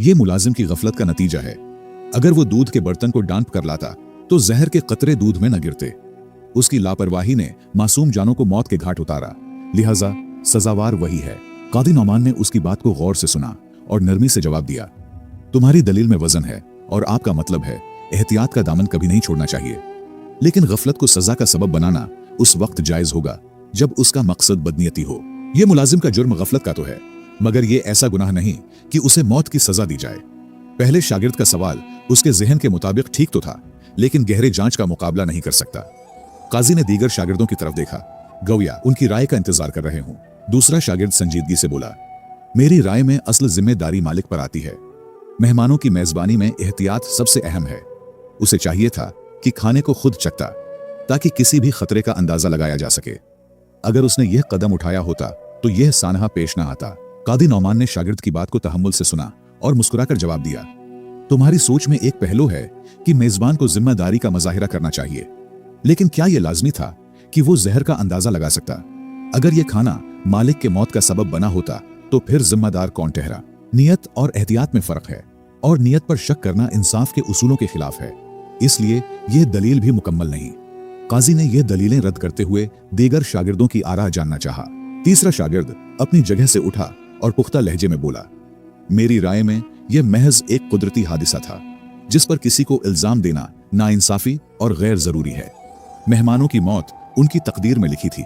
ये मुलाजिम की गफलत का नतीजा है। अगर वो दूध के बर्तन को डांप कर लाता तो जहर के कतरे दूध में न गिरते। उसकी लापरवाही ने मासूम जानों को मौत के घाट उतारा, लिहाजा सजावार वही है। कादी नौमान ने उसकी बात को गौर से सुना और नरमी से जवाब दिया, तुम्हारी दलील में वजन है और आपका मतलब है एहतियात का दामन कभी नहीं छोड़ना चाहिए, लेकिन गफलत को सजा का सबब बनाना उस वक्त जायज होगा जब उसका मकसद बदनीयती हो। यह मुलाजिम का जुर्म गफलत का तो है, मगर यह ऐसा गुनाह नहीं कि उसे मौत की सजा दी जाए। पहले शागिर्द का सवाल उसके जहन के मुताबिक ठीक तो था, लेकिन गहरे जांच का मुकाबला नहीं कर सकता। काजी ने दीगर शागिर्दों की तरफ देखा, गौया उनकी राय का इंतजार कर रहे हूं। दूसरा शागिर्द संजीदगी से बोला, मेरी राय में असल जिम्मेदारी मालिक पर आती है। मेहमानों की मेजबानी में एहतियात सबसे अहम है। उसे चाहिए था कि खाने को खुद चखता ताकि किसी भी खतरे का अंदाजा लगाया जा सके। अगर उसने यह कदम उठाया होता तो यह सानहा पेश न आता। कादी नौमान ने शागिर्द की बात को तहम्मुल से सुना और मुस्कुराकर जवाब दिया, तुम्हारी सोच में एक पहलू है कि मेजबान को जिम्मेदारी का मुजाहिरा करना चाहिए, लेकिन क्या यह लाजमी था कि वो जहर का अंदाजा लगा सकता? अगर यह खाना मालिक के मौत का सबब बना होता तो फिर जिम्मेदार कौन ठहरा? नियत और एहतियात में फर्क है, और नियत पर शक करना इंसाफ के उसूलों के खिलाफ है, इसलिए यह दलील भी मुकम्मल नहीं। काजी ने यह दलीलें रद्द करते हुए दीगर शागिर्दों की आरा जानना चाहा। तीसरा शागिर्द अपनी जगह से उठा और पुख्ता लहजे में बोला, मेरी राय में यह महज एक कुदरती हादिसा था जिस पर किसी को इल्जाम देना नाइंसाफी और गैर जरूरी है। मेहमानों की मौत उनकी तकदीर में लिखी थी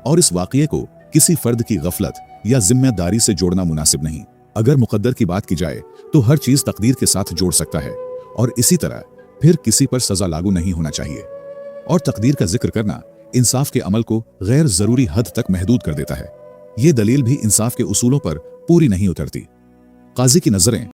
और इस वाकये को किसी फर्द की गफलत या जिम्मेदारी से जोड़ना मुनासिब नहीं। अगर मुकद्दर की बात की जाए तो हर चीज तकदीर के साथ जोड़ सकता है, और इसी तरह फिर किसी पर सजा लागू नहीं होना चाहिए। और तकदीर का जिक्र करना इंसाफ के अमल को गैर जरूरी हद तक महदूद कर देता है। ये दलील भी इंसाफ के उसूलों पर पूरी नहीं उतरती। काजी की नजरें